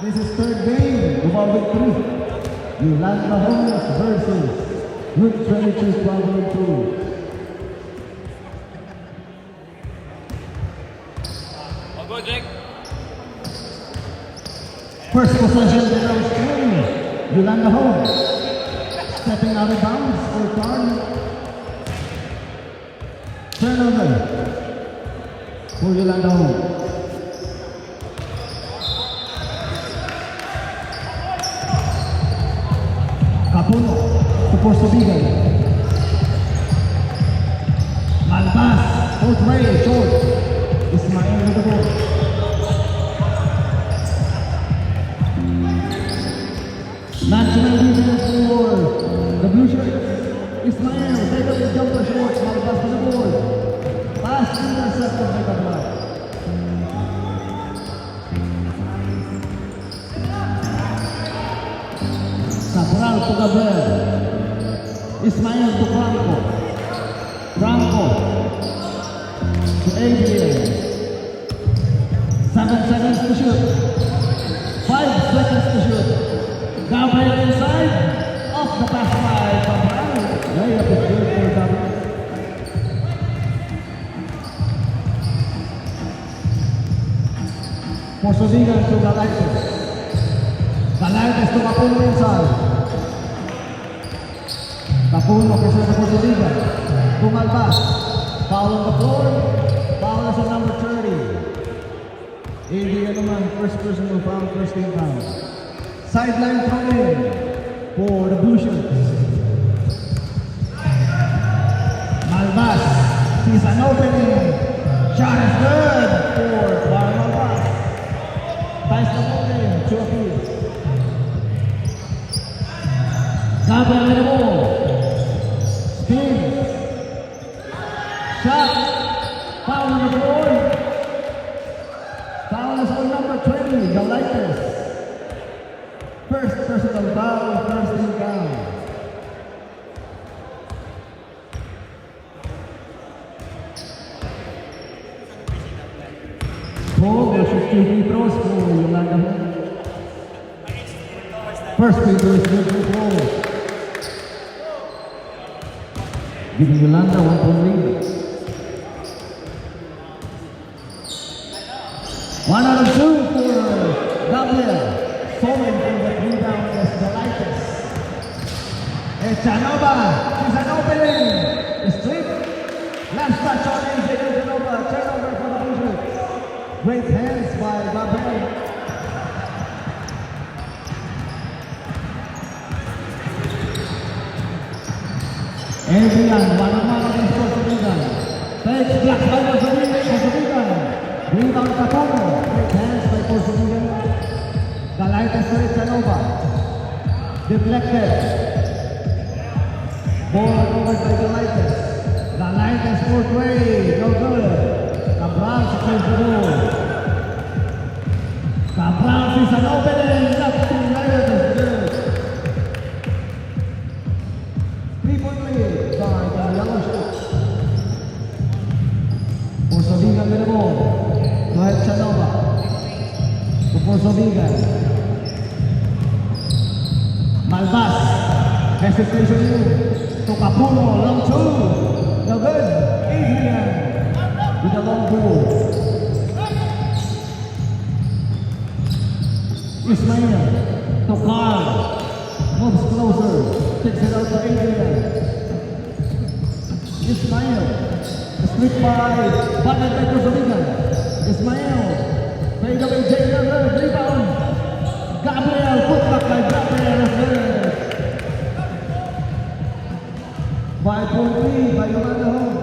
This is third game of our victory. Yolanda Homes versus Route 22 Bravo 2. I'll go, Jake. First possession belongs to Yolanda Homes. Stepping out of bounds for Carl. Turnover for Yolanda Homes. Capuno to Porsobigan. Malbas, fourth Ray, short. Ismael with the ball. National leader for the Blue Shirts. Ismael, take up the jumper short. Malbas with the ball. Pass intercepted by Cabral. Cabral to Gabriel. Ismael to Franco. Franco to Adrian. 7 seconds to shoot. 5 seconds to shoot. Gabriel inside. Off the pass by Cabral. Layup is good for Gabriel. Porsobigan to Galaites. Galaites to Capuno inside. Capuno kasi sa Porsobigan. Tumalbas. Foul on the floor. Foul is on number 30. Adrian naman, first personal foul, first team foul. Sideline throw in for the Blue Shirts. Malbas sees an opening. Shot is good for Malbas. Ties the ball game to a field. Gabriel with the ball. Spins. Shot. Foul on the floor. Foul is on number 20, Galaites. First personal foul, first team foul. Paul will shoot 2 free throws for Yolanda Homes. First free throw is good for Paul. Giving Yolanda 1 point lead. 1 out of 2 for Gabriel. Falling from the rebound is Galaites. Echanova, she's an opening. Straight. Last touch on Echanova. Turnover for the Blue Shirts. Great hands by Gabriel. Adrian, one-on-one against Porsobigan. Takes black by Porsobigan. Rebound Capuno. Great hands by Porsobigan. Galaites to Echanova. Deflected. Ball over by Galaites. Galaites fourth way. No good. Cabral secures the ball. Cabral sees an opening. Left to Layup is good. 3-point lead by the Yellow Shirts. Porsobigan with the ball. To Echanova. To Porsobigan. Malbas. Hesitation to Capuno. Long two. No good. Adrian with the long ball. Ismael to Carl. Moves closer. Takes it out to Adrian. Ismael. Split by Batman by Porsobigan. Ismael. Fade away Jalen. Rebound. Gabriel. Put back by Gabriel. 5-point lead by Yolanda Homes.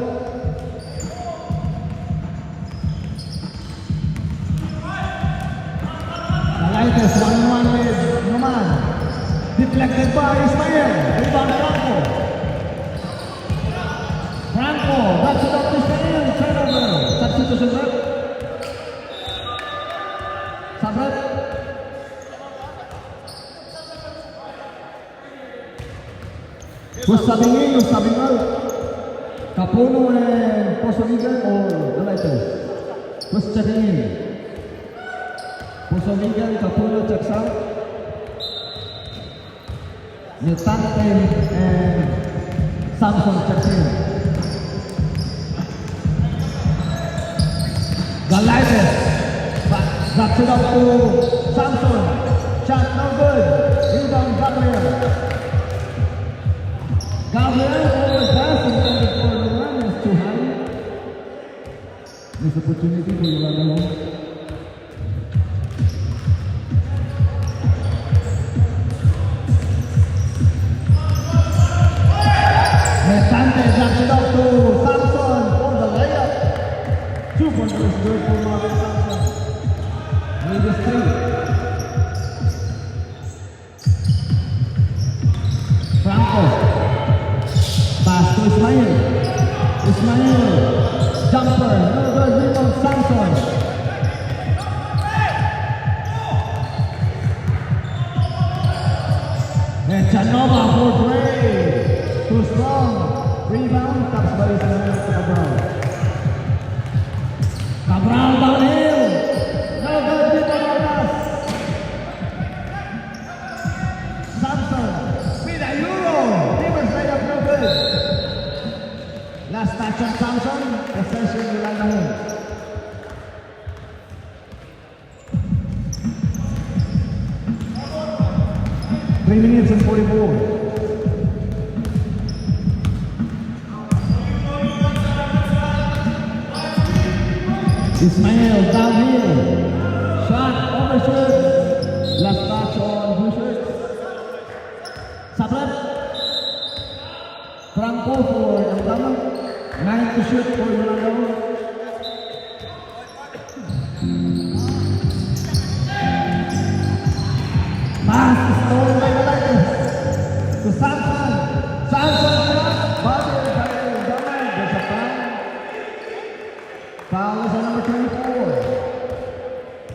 Galaites 1-1 with Roman. Deflected by Ismael. Rebound Franco. Franco. That's it up to Ismael. Turnover. Substitution rep. Sabat. Who's subbing in? Who's subbing out? Capuno and Porsobigan or Galaites? Who's checking in? Miguel Capulo checks out. Nitante and Samson checks in. Galaides backs it up to Samson. Shot no good. Rebound Gabriel. Gabriel over pass intended for the run is too high. Missed opportunity for Yolanda Home. Nitante backs it up to Samson for the layup. 2-pointers good for Marvin Samson. Need is 3. Franco. Pass to Ismail. Ismail. Jumper. No good. Rebound Samson. And Chanova for Bray. Too strong. Rebound. Taps by Ismail to Cabral. Cabral downhill. No good. Rebound pass. Samson. With a Euro. Rivers layup no good. Last touch on Samson. Possession Yolanda Home. Three minutes and 44. Ismail downhill. Shot overshoot. Last touch on Bouchard. Sablat. Franco for Eldama. 9 to shoot for Yolanda Home. Pass is stolen by Galaides. To Samson. Samson shot. Body by Eldama. There's a foul. Foul is on number 24.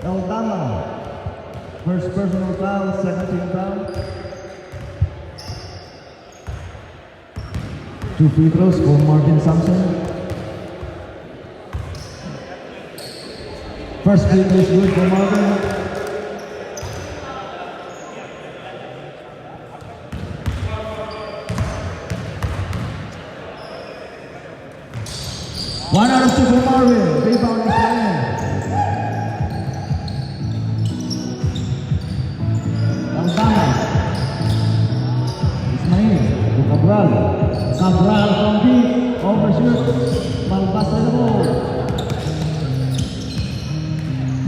Eldama. First personal foul, second team foul. 2 free throws for Marvin Samson. First free throw is good for Marvin. One out of 2 for Marvin. Rebound is Ismail. Eldama. Ismail to Cabral. Cabral from deep. Overshoot. Malbas on the ball.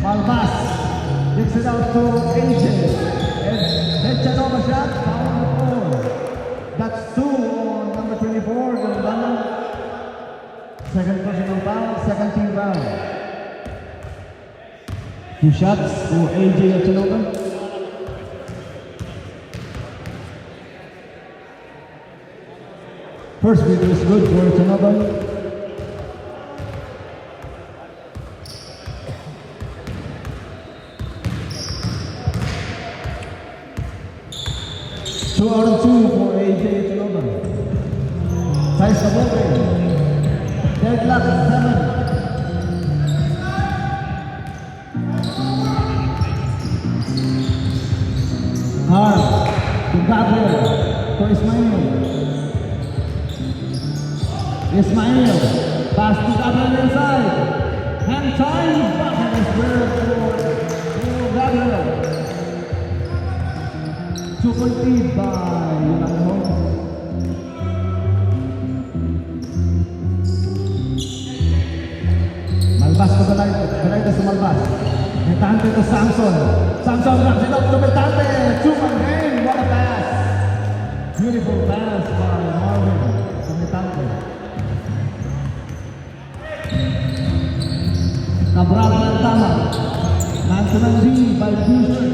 Malbas. Kicks it out to AJ. And Chanova shot. Foul on the floor. That's 2 on number 24. Eldama. Second personal foul, second team foul. 2 shots for AJ Chanova. First free throw is good for Chanova. Two out of 2 for AJ Chanova. Size the ball game. Deadlock 7. Hard to Gabriel, to Ismail. Ismail, pass to Gabriel inside. Hand time, back and it's good for Gabriel. 2-point lead by Yolanda Home. Malbas to Galaides to Malbas. Nitante to Samson. Samson wraps it up to Nitante. 2-point game. What a pass. Beautiful pass by Marvin to Nitante. Cabral Eldama. National D by Bouchard.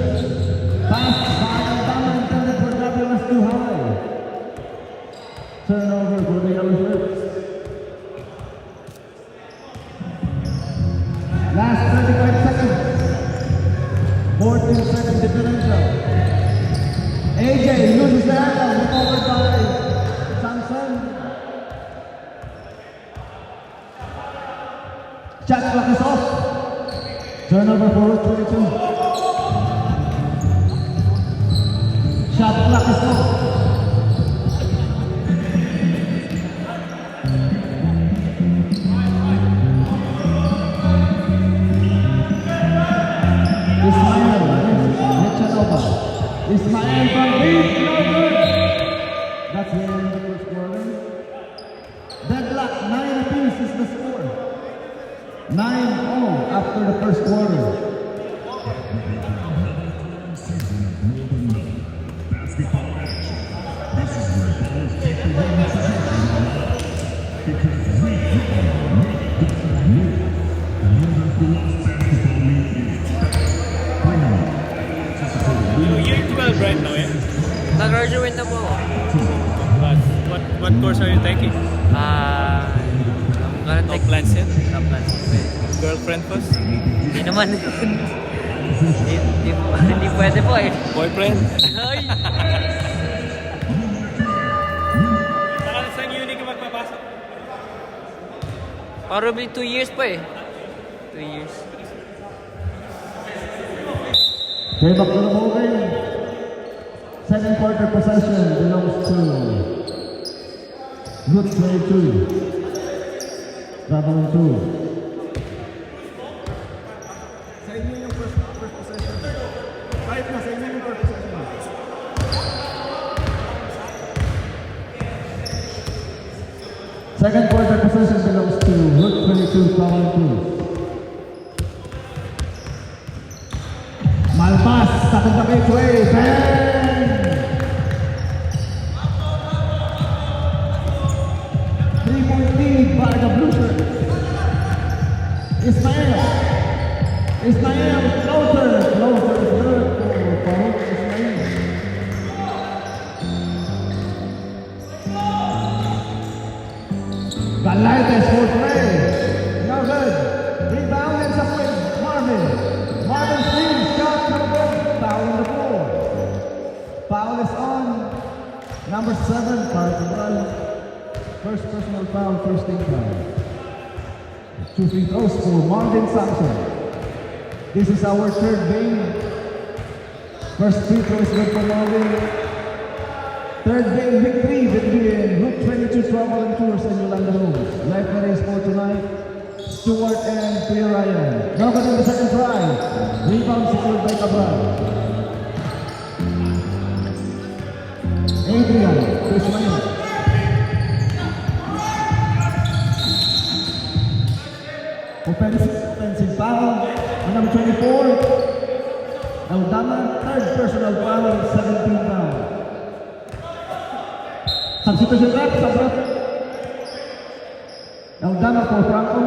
Pass by Eldama intended for Gabriel was too high. Turnover for the Yellow Shirts. Last 35 seconds. 14-second differential. AJ loses the handle. Recovered by Samson. Shot clock is off. Turnover for Route 22. practice mode. Ismael, Lechanova. Ismael from deep, no good. That's the end of the first quarter. Deadlock, 9 apiece is the score. 9-0 after the first quarter. Year 12 right now, yeah? Nag-graduate na po ako. But what course are you taking? I'm gonna No take plans yet? no plans. Girlfriend first? Hindi naman. Hindi pwede po eh. Boyfriend? Ay! Sa uni ka magpapasok? Probably 2 years pa eh. 2 years. Okay, back to the movie. Second quarter possession belongs to Route 22. Traveling 2. Sa inyo yung first possession. Kahit na sa inyo yung first possession. Second quarter possession belongs to Route 22, traveling 2. Malpas, tapping the gateway, bang! 3-point lead by the Blue Shirts. Ismael, floater is good for Farouk Ismael. Galaites for play, no good. Rebound ends up with Marvin. Marvin Stevens shot, no good. Foul on the floor. Foul is on. Number 7, Carl. First personal foul, first team foul. 2 free throws for Marvin Sampson. This is our third game. First free throw is good for Marvin. Third game victory between Route 22 Travel and Tours and Yolanda Homes. Live race for tonight. Stewart and Kuya Ryan. Now good in the second try. Rebound secured by Cabral. Adrian, to Ismael. Offensive foul on number 24. Eldama, third personal foul, 17 foul. Substitution rep, Sabrat. Eldama for Franco.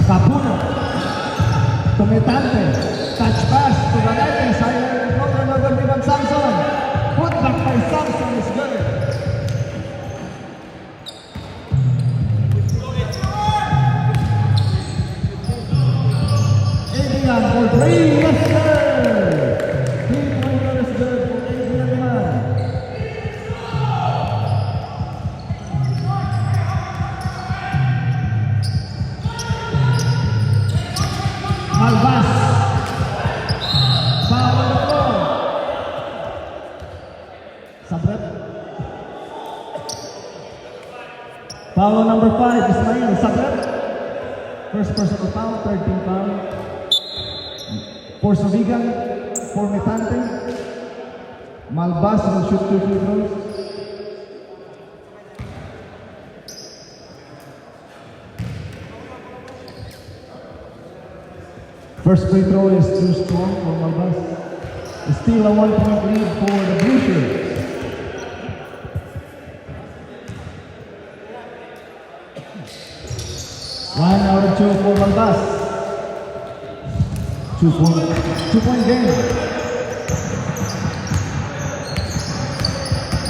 Capuna. Tumitante. Touch pass to Galaites. Highlight the floater, no good rebound Samson. Put back by Samson is good. Adrian for 3, yes sir! 3-pointer is good for Adrian naman. Malvas. Foul on the floor. Sabret. Foul on number 5, Ismael. Sabret. First personal foul, third team foul. For Sobigan, for Metante. Malvas will shoot 2 free throws. First free throw is too strong for Malvas. Still a 1-point lead for the Blue Shirts. One out of 2 for Malvas. 2-point game.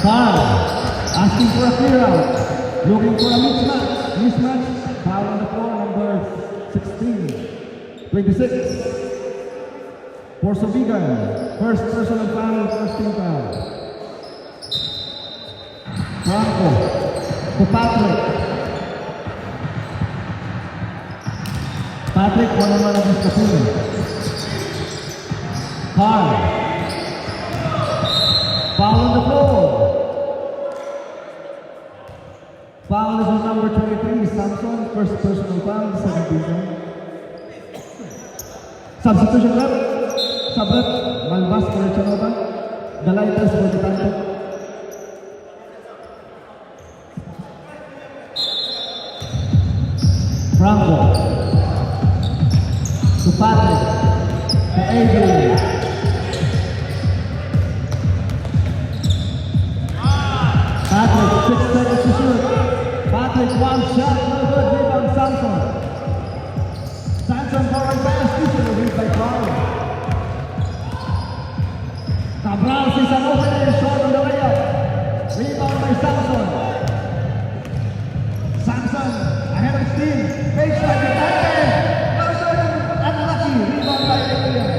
Foul. Asking for a clear out. Looking for a mismatch. Foul on the floor, number 16. 26. For Sobigan. First personal foul, first team foul. Franco. To Patrick. Patrick, one-on-one against Capullo. Carl. Foul on the floor. Foul is on number 23, Samson. First personal foul, second season. Substitution left. Sabret, Malvas for Chanova. Galaitas for the Tanto. Franco. To Patrick. To Adrian. Patrick, 6 seconds to shoot. Patrick, one shot, no good. Rebound, Samson. Samson forward pass, easily read by Carl. Cabral sees an opening, short on the layup. Rebound by Samson. Samson, ahead of steam. Baseline, Vitante. No good, unlucky. Rebound by Adrian.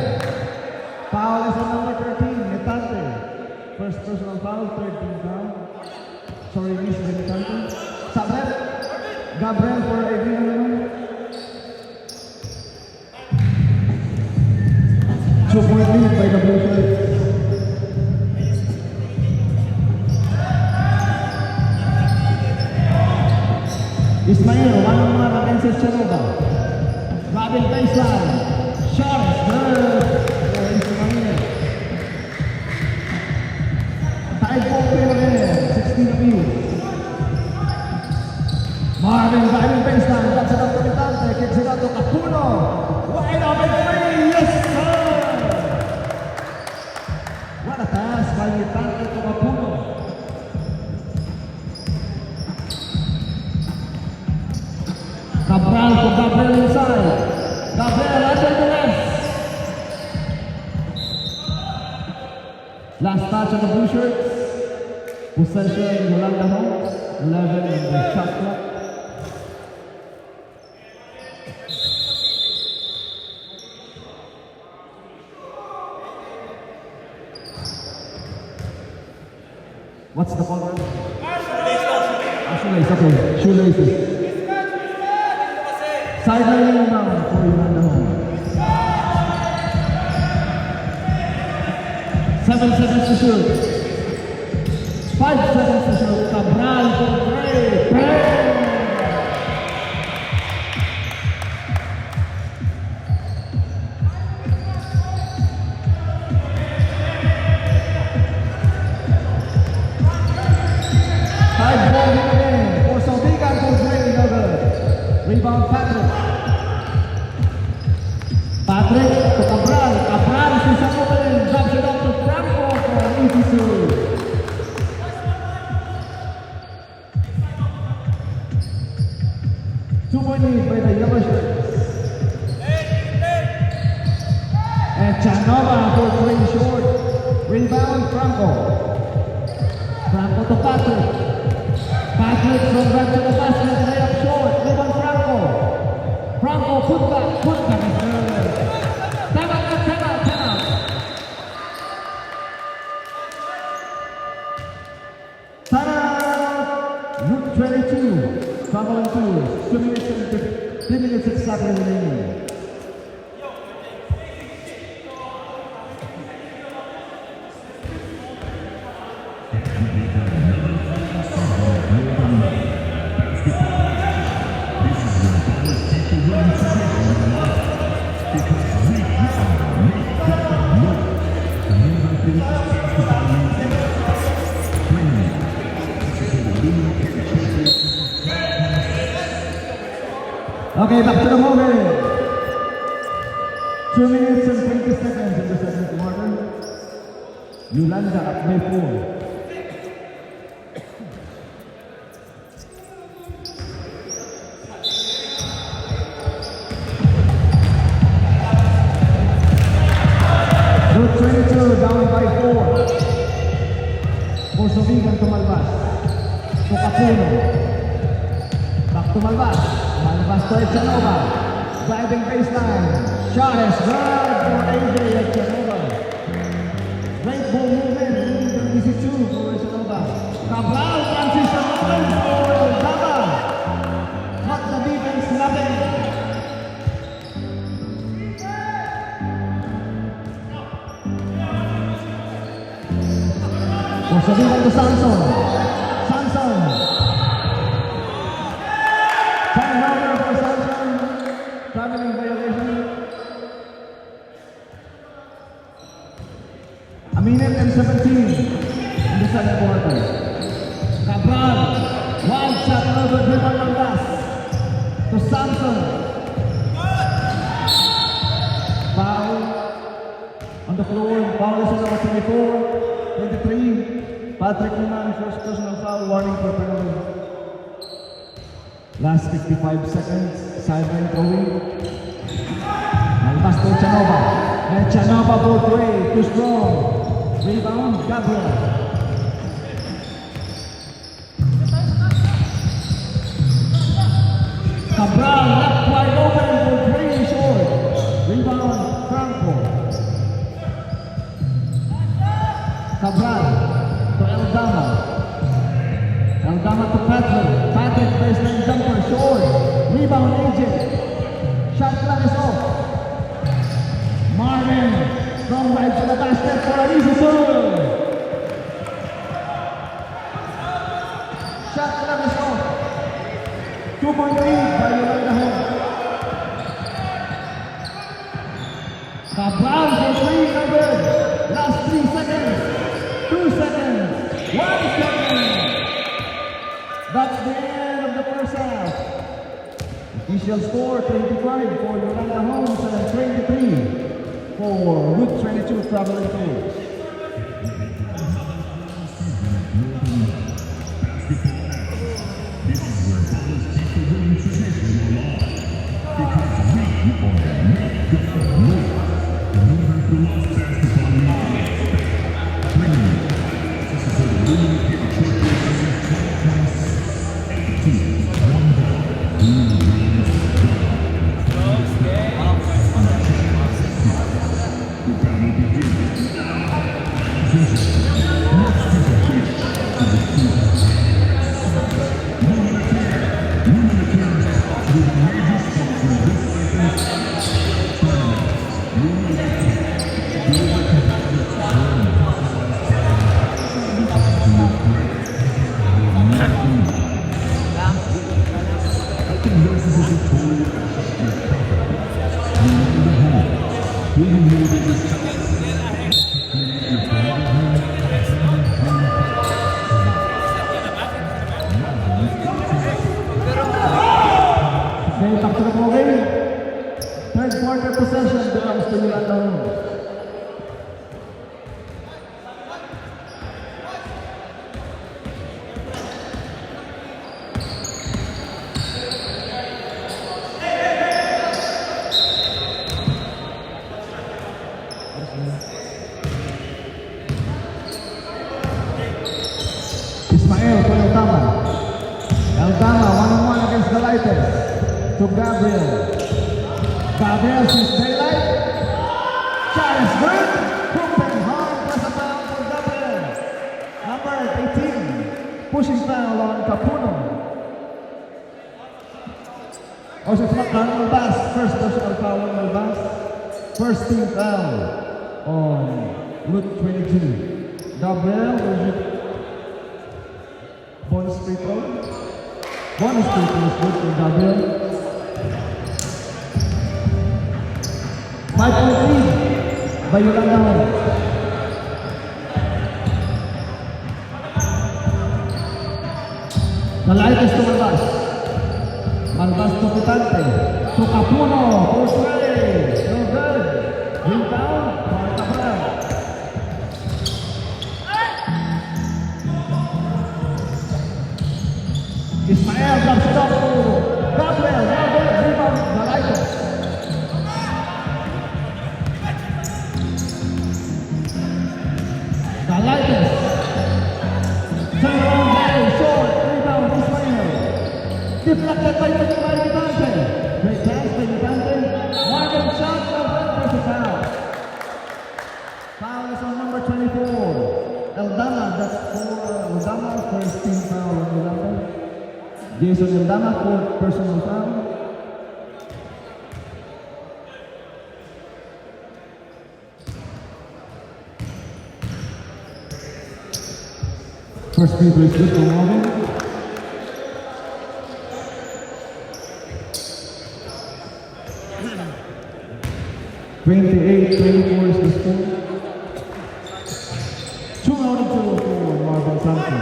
Foul is on number 13, Vitante. First personal foul, third team foul. Sorry, miss Vitante. Sabret, Gabriel for Adrian. 2-point lead by the Blue Shirts. Ismael, one-on-one against Chanova. Robin baseline. Shot is good for Ismael. Tied ball game again. 16 apiece. Marvin driving baseline. That's it up to Vitante. Kicks it out to Capullo. Wide open three. Yes, sir! What a pass by Vitante to Capullo. Cabral to Gabriel inside. Gabriel under the left. Last touch on the Blue Shirts. Possession, Yolanda home. 11 in the shot clock. What's the call? Shoelace, okay. Shoelaces. Sideline inbound for Yolanda home. 7 seconds to shoot. 5 seconds to shoot. Cabral for three. Tied ball game again. For Saldigan for three. No good. Rebound Patrick. Patrick to Cabral. Cabral sees an opening. Drops it up to Franco for an easy shoot. Two-point lead by the Yellow Shirts. And Chanova for three short. Rebound Franco. Franco to Patrick. Patrick from back to the basket. Layup short. Rebound Franco. Franco put back is good. Time out. Timeout. Route 22. Traveling to 2 minutes and 3 minutes exactly remaining. Okay, back to the moment. 2 minutes and 20 seconds in the second quarter. Yolanda up by 4. Route 22 down by 4. For Sobigan to Malvas. To Capullo. Back to Malvas. Malvas to Chanova. Driving baseline. Shot is good for AJ at Chanova. Great ball movement. Leading to easy 2 for Chanova. Cabral transition open for Dava. Not the defense, nothing. Pasabihan to Samson. Samson. Turnover for Samson. Traveling violation. A minute and 17 in the second quarter. Cabral. One shot over Driban Mangas to Samson. Foul on the floor. Foul is on number 24, 23. Patrick Liman, first personal foul. Warning for penalty. Last 55 seconds. Sideline throwing. Malpas to Chanova. And Chanova both way. Too strong. Rebound. Gabriel. Cabral left wide open for three short. Rebound, Franco. Cabral to Eldama. Eldama to Patrick. Patrick baseline jumper, short. Rebound, AJ. Shot clock is off. Marvin from right to the basket for an easy serve. Shot clock is off. 2-point lead by Yolanda Home. Cabral for three, no good. Last 3 seconds. 2 seconds. 1 second. That's the end of the first half. Official score 25 for Yolanda Homes and 23 for Route 22 Traveling Tours. Okay, back to the ball game. Third quarter possession belongs to Yolanda Homes. Ismael to Eldama. Eldama, one-on-one against the Lighters. To Gabriel. Gabriel sees daylight. Shot is good. Open hard plus a foul for Gabriel. Number 18. Pushing foul on Capuno. Also, it's not Malbas. First personal foul on Malbas. First team foul on Route 22. Gabriel, was it bonus free throw? Bonus free throw is good for Gabriel. 5-point lead by Yolanda Homes. The lightest to Malbas. Malbas to Putante. To Capuno. For three. No good. Rebound for Cabral. Ismael drops it off to Gabriel. No good. Rebound. The lightest. The lightest. Turn around there. Short. Rebound. Ismael. Deflected by Gigante. Great pass by Gigante. Marvin shot. No good. There's a foul. Foul is on number 24. Eldama. That's for Eldama. First team foul on Eldama. Jason Eldama for personal foul. First free throw is good for Marvin. (28-24) is the score. 2 out of 2 for Marvin Sampson.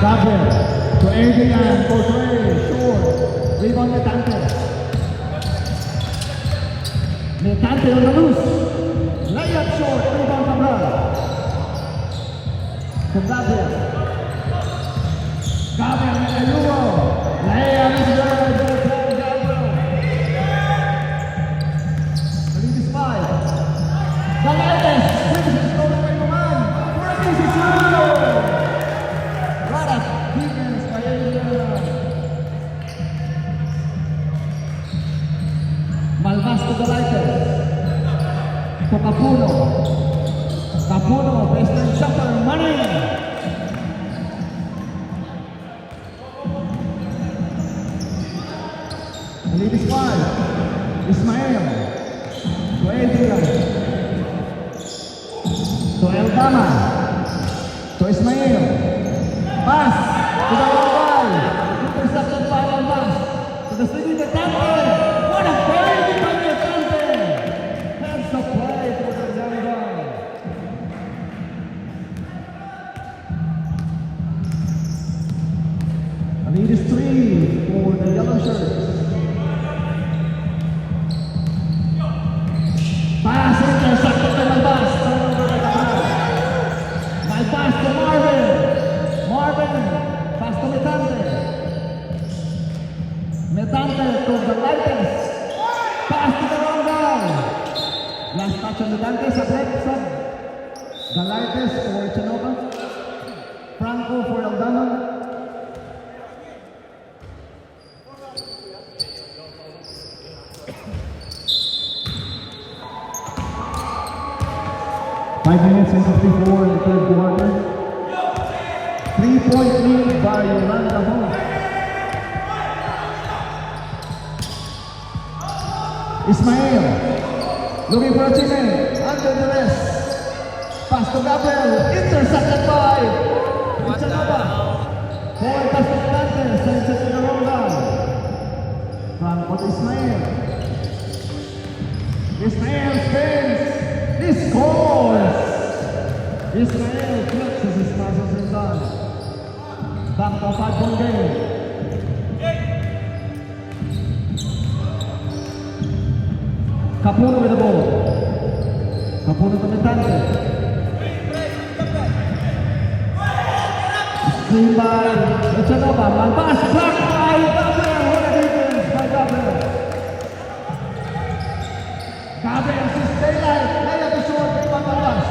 Gabriel to Adrian for 3, short. Rebound Metante. Metante on the loose. Layup short, rebound Cabral. To Gabriel. Gabriel with a Euro. Layup is good. Gabriel. The lead is 5. Galaites. This is going away to man. For a piece of two. Product defense by Adrian. Malvas to Galaites. To Capuno. Capuno, baseline jumper, money. The lead is 5. Ismael. To Adrian. To Eldama. To Ismael. Pass to the wrong guy. Intercepted by Almas. To the city Metante. What a play by Metante. That's the play for the young guy. The lead is 3 for the yellow shirts. Pass intercepted by Malvas. Turnover by Cabral. Malvas to Marvin. Marvin. Pass to Metante. Metante to Galaites. Pass to the wrong guy. Last touch on Metante. Sabrek sub. Galaites for Chinova. Franco for Aldama. Five minutes and 54 in the third quarter. 3-point lead by Yolanda Hall. Ismael looking for a teammate. Under the rest. Pass to Gabriel. Intercepted by Chanova. Forward pass to Metante. Sends it to the wrong guy. Franco to Ismael. Ismael spins. He scores! Ismael flexes his muscles inside. Back to a 5-point game. Capuno with the ball. Capuno to Metante. Screen by Echanova. Malvas blocked by Gabriel. What a defense by Gabriel. Gabriel sees daylight. Layup is short. Rebound Malvas.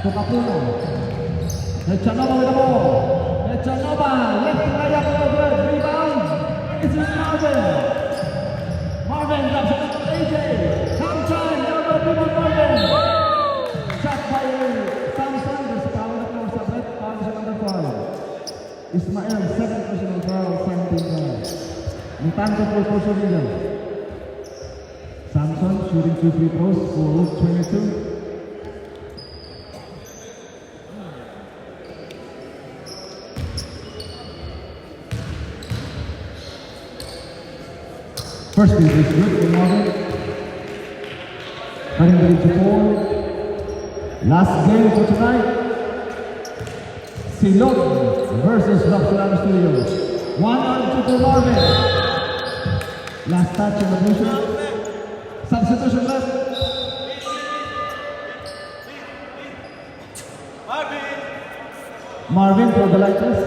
To Capuno. Echanova with the ball. Echanova. Left layup no good. Rebound. It's Marvin. Marvin drops it to AJ. Come time. Elbow rebound Marvin. Shot by Samson. There's power at more. Sabret. Foul siya number 5. Ismael. 7 personal foul. 17. Metante for Costa Rica. Samson shooting 2 free throws for 22. First free throw is good for Marvin. Cutting the lead to 4. Last game for tonight. Silog versus Roxolano Studios. 1 out of 2 for Marvin. Last touch in the blue shirt. Substitution left. Marvin for the Lighters.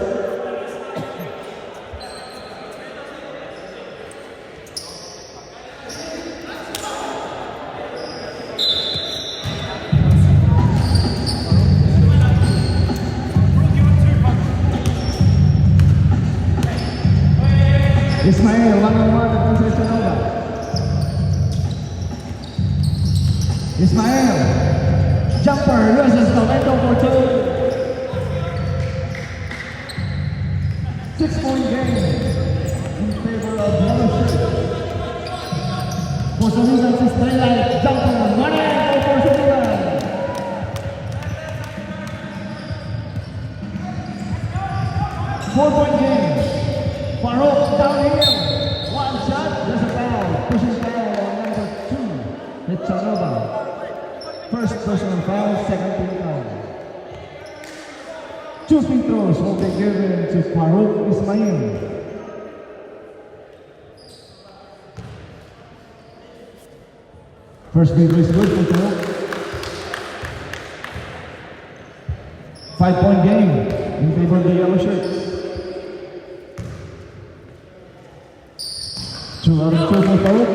Ismael, 1-on-1 against Echanova. Ismael, jumper, loses the window for 2. 6-point game in favor of yellow shirt. For Rican's Daylight jumper, money for Puerto Rican. Four-point game. Farouk downhill. One shot, there's a foul. Pushing foul on number 2. Hechanova. First personal foul, second team foul. 2 free throws will be given to Farouk Ismail. First free throw is good for Farouk. 5-point game in favor of the yellow shirts. 2 out of 2 for Farouk.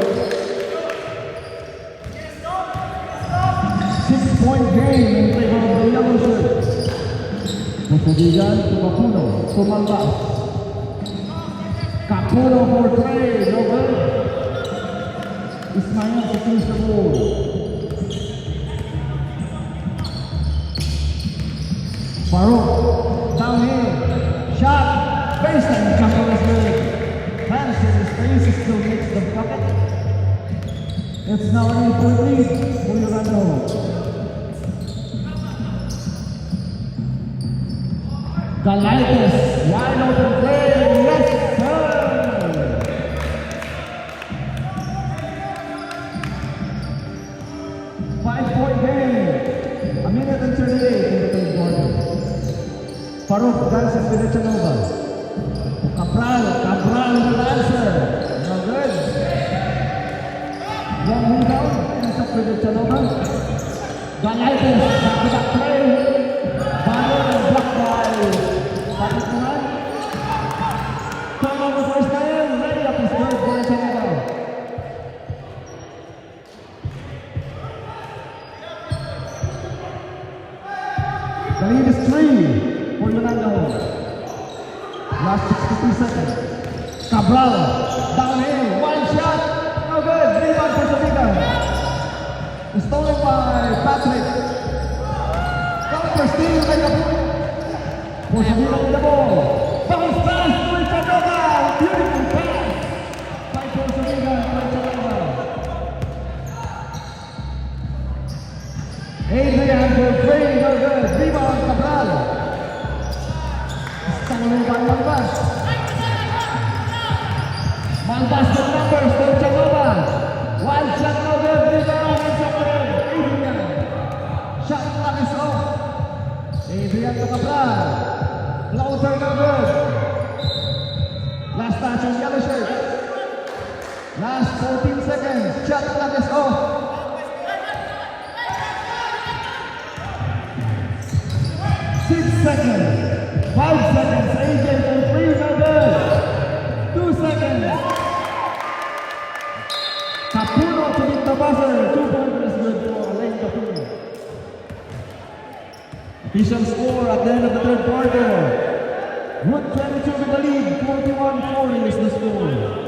6-point game in favor of the yellow shirts. Pupugigan to Capuno, Tumalbas. Capuno for 3, no good. Ismail secures the ball. Farouk, downhill, shot, baseline, jumper is good. Hands in the space, still makes the bucket. It's now an 8-point lead for Yolando. Galaitis, wide open play, yes sir! 5-point game, a minute and 38 in the third quarter. Farouk dances with Hechanova. Cabral will answer. No good. Long rebound, ends up with Hechanova. Galaitis, back-to-back play. Banner and blocked by Pakistan. Turnover for Ismail, ready up his third for Hechanova. The lead is 3 for Yolanda. Last 63 seconds. Cabral, downhill, one shot, no good, rebound for Sabina. Stolen by Patrick. Counter steal by Capuno. For Sabina with the ball. Bounce pass to Hechanova, beautiful pass by Sabina to Hechanova. Adrian for 3, no good, rebound Cabral. Stolen by Malbas. Malbas with numbers for Hechanova. One shot, no good, rebound and somewhere. Adrian. Shot clock is off. Adrian to Cabral. Floater, no good. Last touch on yellow shirt. Last 14 seconds. Shot clock is off. 6 seconds. 5 seconds. AJ for 3, no good. 2 seconds. Capuno to hit the buzzer. 2-pointers good for Alain Capuno. Official score at the end of the third quarter. Route 22 with the lead. 41-40 is the score.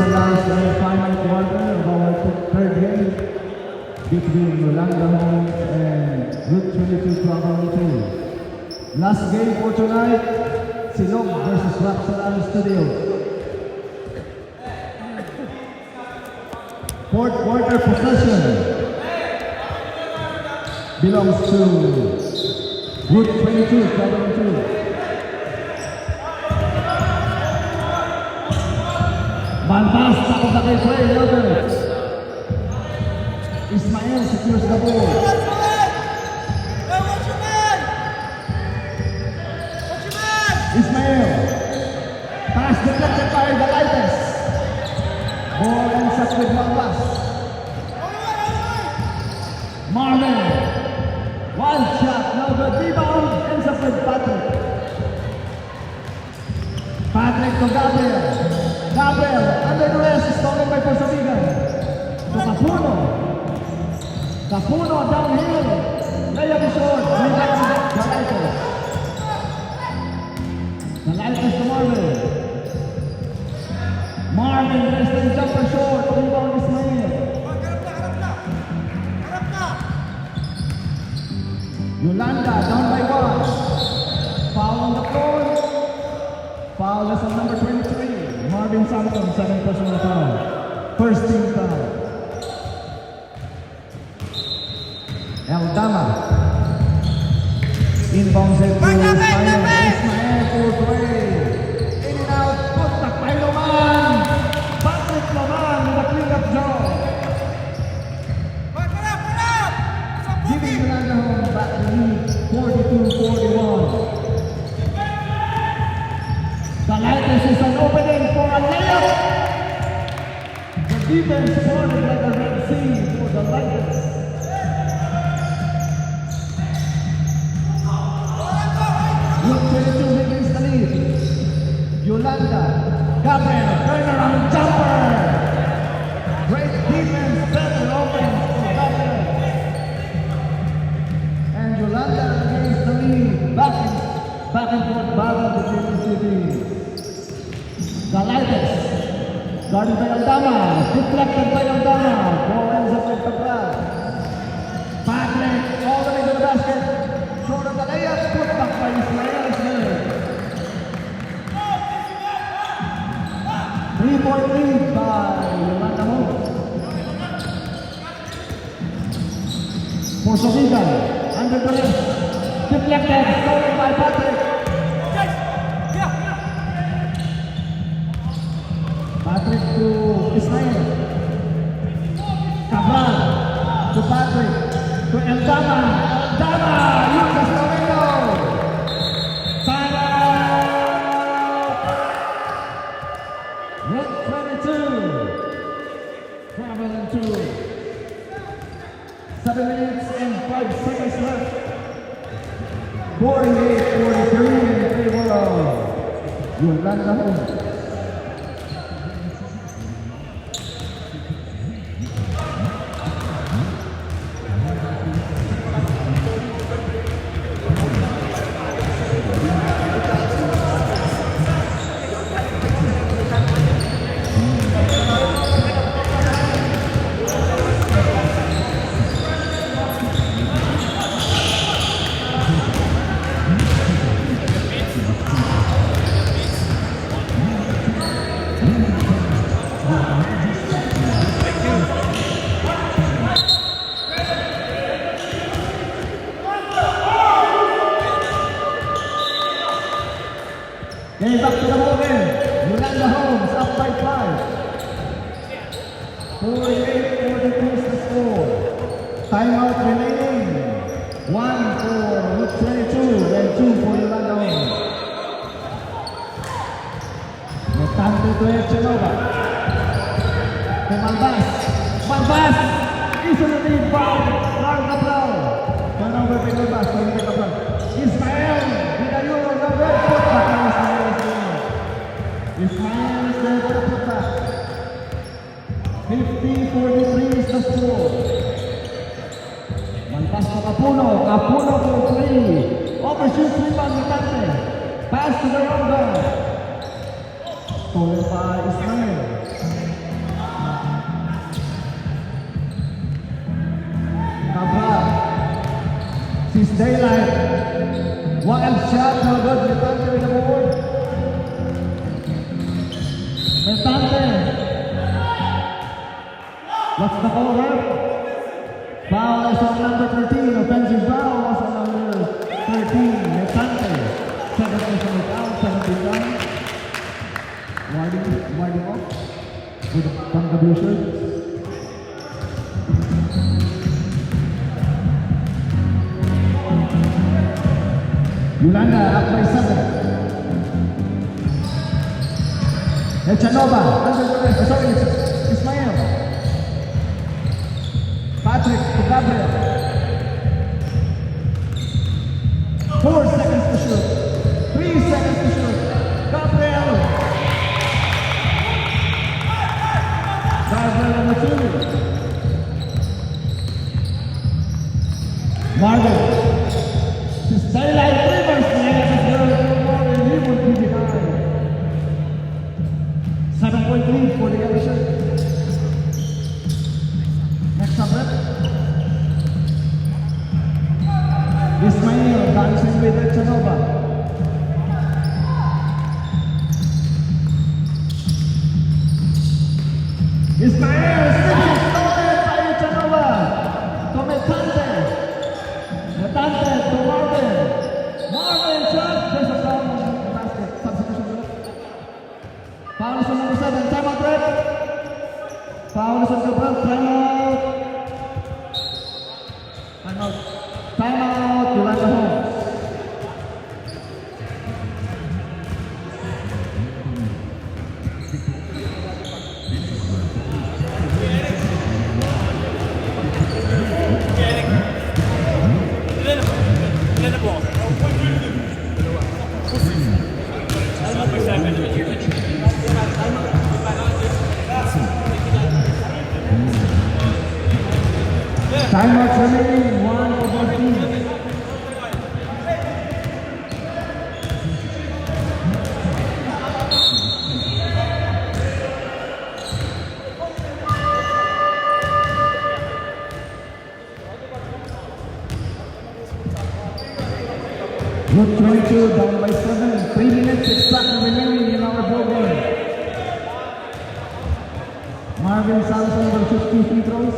the last and final quarter of our third game between Yolanda Homes and Route 22 Travel 2. Last game for tonight, Silog versus Roxanne Studio. Fourth quarter possession belongs to Route 22 Travel 2. Malpas, takot na kay Trey Roberts. Ismael secures the ball. Ismael. Pass deflected by the Lighters. Ball ends up with Malpas. Marvin. One shot. Now the rebound ends up with Patrick. Patrick to Gabriel. Gabriel, under the rest, stolen by Porsabigan. To Capuno. Capuno downhill. Layup is short. Rebound the Lighters. The Lighters to Marvin. Marvin rest and jumper short. Rebound Ismail. Yolanda down by one. Foul on the floor. Foul is on number 23. Marvin Santos, 7 personal foul. First team foul. Eldama. Inbounds it to Ismael. Ismael for three. In and out. Putak by Loman. Patrick Loman with a clean-up job. Giving Yolanda home back the lead. 42-41. The Lighters is an opening for a layup. The defense sorted like a Red Sea for the Lighters. Look 22 remains the lead. Yolanda, Gabriel, turnaround jumper. Great defense, better offense for Gabriel. And Yolanda remains the lead. Back and forth battle between the two teams. The Lighters, guarded by Aldama, deflected by Aldama, ball ends up with Cabral. Patrick, all the way to the basket, short of the layup, put back by Ismael Ismail. 3-point lead by Yolanda Homes. Porsabigan, under the wrist, deflected, stolen by Patrick. Patrick to Ismael. Cabral to Patrick. To Eldama. Eldama! Lucas Romero! Time out! Route 22. Traveling to 7 minutes and 5 seconds left. 48-43 in favor of Yolanda Homes. Game back to the ball game. Yolanda Homes up by 5. 48-43 is the score. Timeout remaining. 1 for Route 22 and 2 for Yolanda Homes. Notante to Echenova. To Malbas. Malbas! Easily fouled. Clark Cabral. Turnover by Malbas. Turnover by Cabral. Ismael. With a Euro. The red foot back on Ismael. Ismael is there for the putback. 50-43 is the score. Malpas to Capuno. Capuno for 3. Overshoots rebound Notante. Pass to the young guy. Stolen by Ismael. Since daylight. Wild shot, no good. Metante with the board. Metante. What's the call, ref? Foul is on number 13. Offensive foul was on number 13. Metante. Second personal foul, 17 down. Winding off. With from the blue shirt. Yolanda up by 7. Echanova under the rest. Sorry, Ismael. Patrick to Gabriel. 4 seconds to shoot. 3 seconds to shoot. Gabriel. Gabriel on the 2. Marvin. Since daylight Rivers, he would be behind. 7-point lead for the yellow shirt. Next up, rep. Ismail dancing with Echanova. Ismail slips stolen by Echanova. To Metante. Metante to Marvin. Marvin shot. There's a foul on the basket. Substitution goal. Foul is on number 7. Timeout, rep. Foul is on the front. Timeout. Timeout. Timeout. Yolanda Holmes. Ilan na po? Number 7. Timeouts remaining. 1 for both teams. Route 22 down by 7. 3 minutes exactly remaining in our ball game. Marvin Samson will shoot 2 free throws.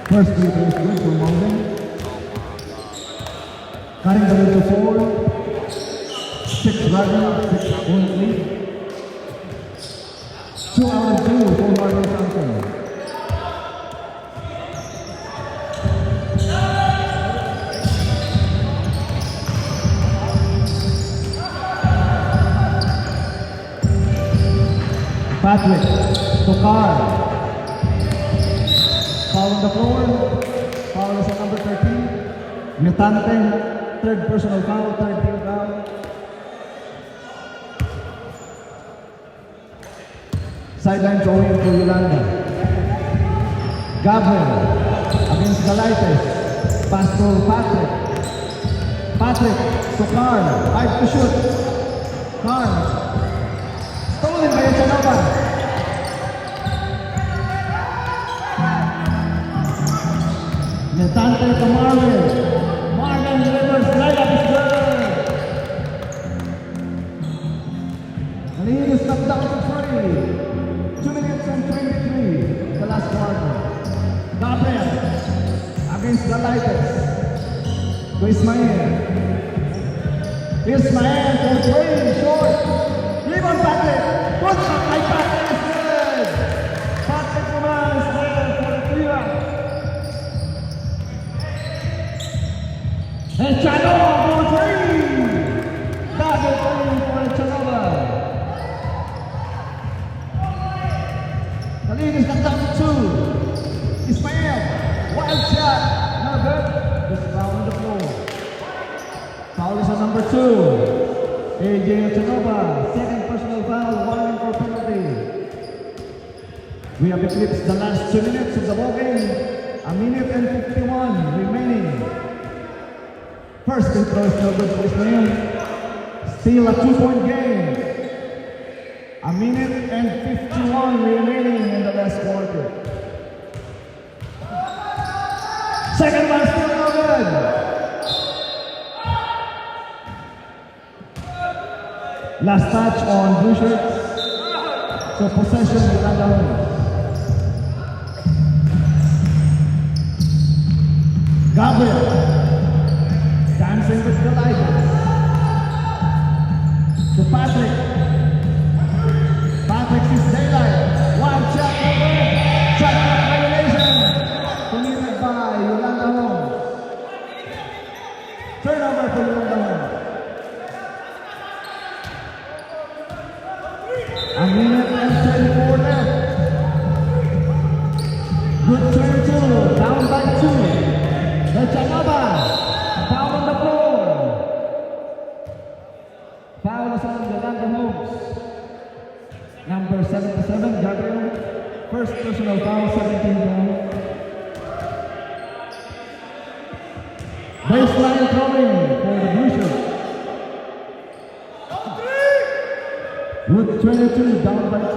First free throw is good for Marvin. Cutting the lead to 4. 6 runner, 6 point lead. 2 out of 2 for Marvin Samson. Patrick to Carl. Foul on the floor. Foul is on number 13. Metante, third personal foul, third team foul. Sideline throwing for Yolanda. Gabriel against Galaites. Pass to Patrick. Patrick to Carl. 5 to shoot. Carl. Stolen by Echanova. Metante to Marvin. Marvin delivers. Layup is good. The lead is knocked down to 3. 2 minutes and 23. The last quarter. Gabriel against Galaites. To Ismael. Ismael for 3. Short. Rebound Patrick. Puts up by Patrick. Is good. Patrick Roman is there for the clear. Echanova for 3. Double 3 for Echanova. The lead is knocked down to 2. Ismael, wild shot, not good. Just foul on the floor. Foul is on number 2. AJ Echanova, second personal foul, 1 for penalty. We have eclipsed the last 2 minutes of the ball game. 1 minute and 51 remaining. First free throw is no good for Ismail. Still a 2-point game. A minute and 51 remaining in the last quarter. Second one still no good. Last touch on blue shirts. So possession Yolanda Holmes. Gabriel dancing with the Tigers. To Patrick. Patrick sees daylight. One shot over. Shot clock violation. Committed by Yolanda Holmes. Turnover for Yolanda Holmes. A minute and 24 left. Good 22. Down by 2. Echanova, foul on the floor. Foul is on Yolanda Holmes. Number 77, Gabriel. First personal foul, 17 foul. Baseline throwing for the blue shirt. Route 22, down by 2.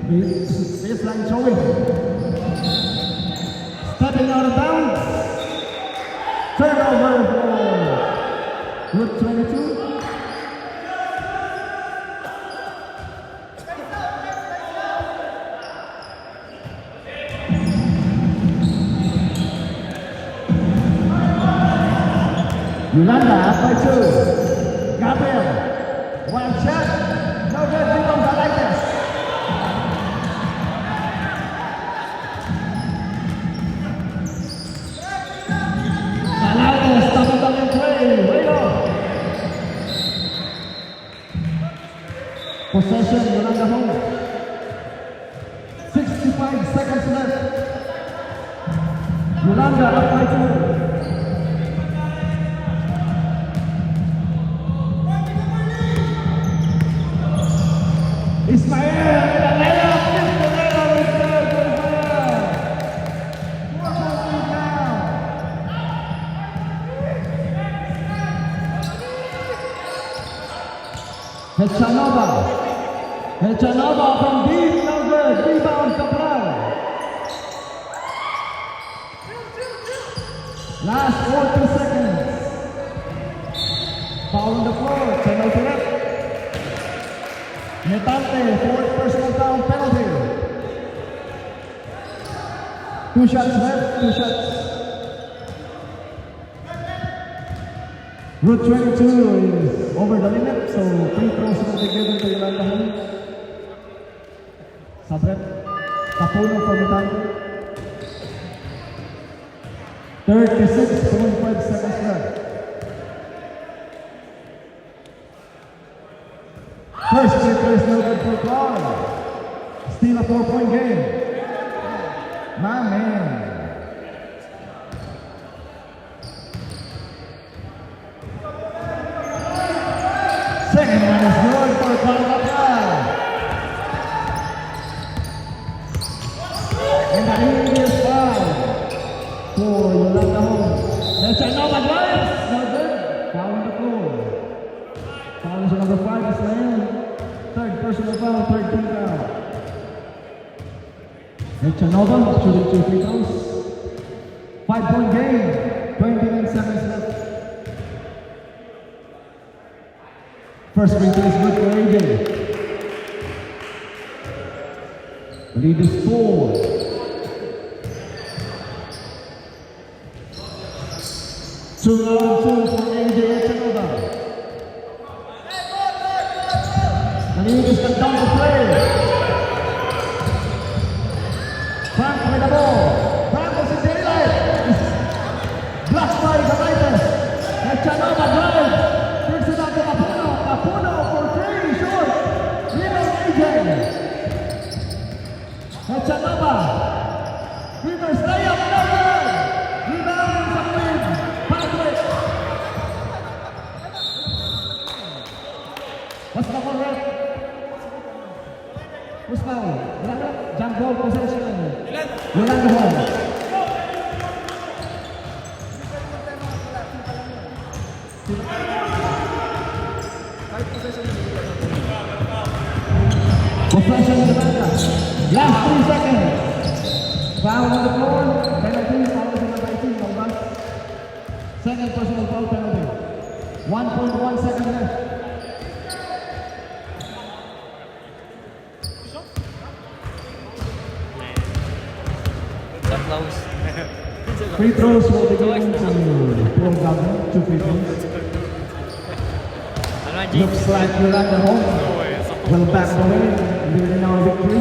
Baseline throwing. Stepping out of bounds. Turnover for Route 22. Yolanda up by 2. Gabriel. One shot. No good. Rebound by Lightness. Possession, Yolanda Holmes. 65 seconds left. Yolanda up by 2. Ismael, with a layup. Ismael is good for Ismael. 4 points now. Echanova. Echanova from deep, no good. Rebound, Cabral. Last 40 seconds. Foul on the floor. 10 out left. Metante, fourth personal foul penalty. 2 shots left, 2 shots. Route 22 is over the limit, so free throws will be given to Yolanda Holmes. Sabret, Capuno for Metante. 36.5 seconds left. First free throw is no good for Claude. Still a 4-point game. My man. Second one is good for Claude. And the immediate foul for Yolanda Holmes. That's another drive. No good. Foul on the floor. Foul is number 5 is Ismael. Third personal foul, third team foul. Echanova shooting 2 free throws. 5-point game, 29 seconds left. First free throw is good for AJ. The lead is 4. Two out of 2 for AJ Echanova. The lead is cut down to play. Frank with the ball. Frank was in daylight. Blocked by the Lightness. Echanova drives. Brings it out to Capuno. Capuno for 3. Short. Rebound AJ. Echanova. Reverse layup. No good. Rebound sa win. Patrick. What's the call, Red? Who's foul? Wala. Jump ball possession. Yolanda Holmes. Possession of the banda. Last 3 seconds. Foul on the floor. Penalty. Foul is number 18. Malbas. Second personal foul penalty. 1.1 seconds left. So close. Free throws will be going to Paul Gabon. 2 free throws. Ano, G? Looks like we're at the home. Well back away. Leading our victory.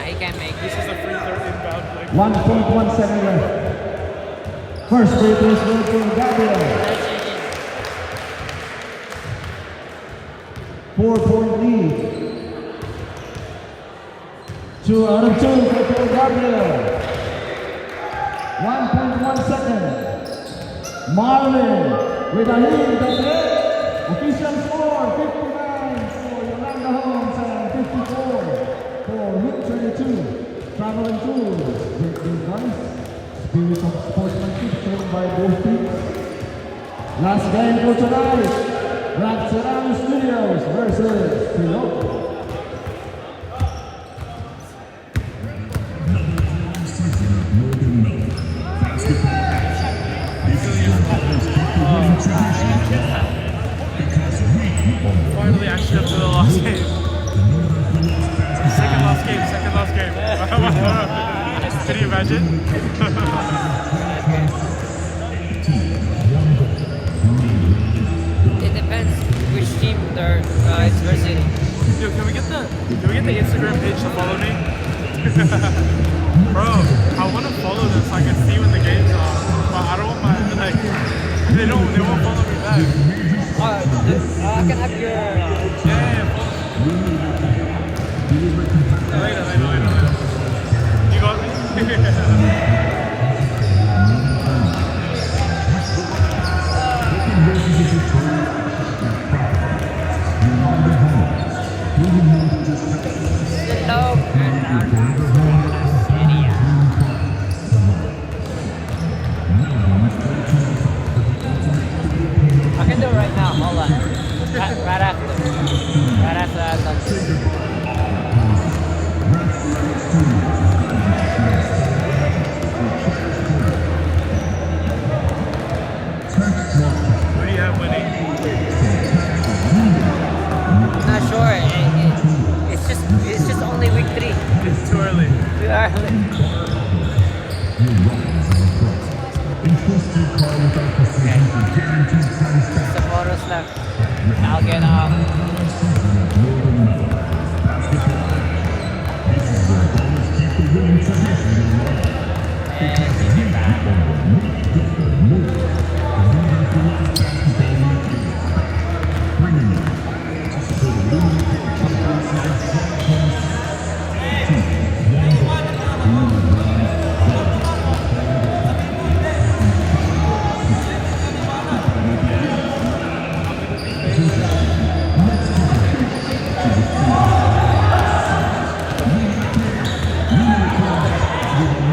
He can make This is a free throw inbound. Like, 1.1 second left. First free throws will go to Gabriel. 4-point lead. 2 out of 2 for Paul Gabriel. 1.1 second. Marlin with a lead. That's it. Official score 59 for Yolanda Holmes and 54 for Route 22. Traveling Tools. Great advice. Spirit of sportsmanship shown by both teams. Last game for tonight. Rap Serrano Studios versus Piloto. finally actually up to the last game. Second last game. Can you imagine? It depends which team it's versus. Yo, can we get the Instagram page to follow me? Bro, I want to follow them so I can see when the game's on. But I don't want my they won't follow me back. I can have your. Yeah, follow. Later. You got me? Hello. I can do it right now. Hold on. Right after. Right after that. What do you have winning? Not sure. It's just only week 3. It's too early. We are. Sa photos lang. I'll get off. And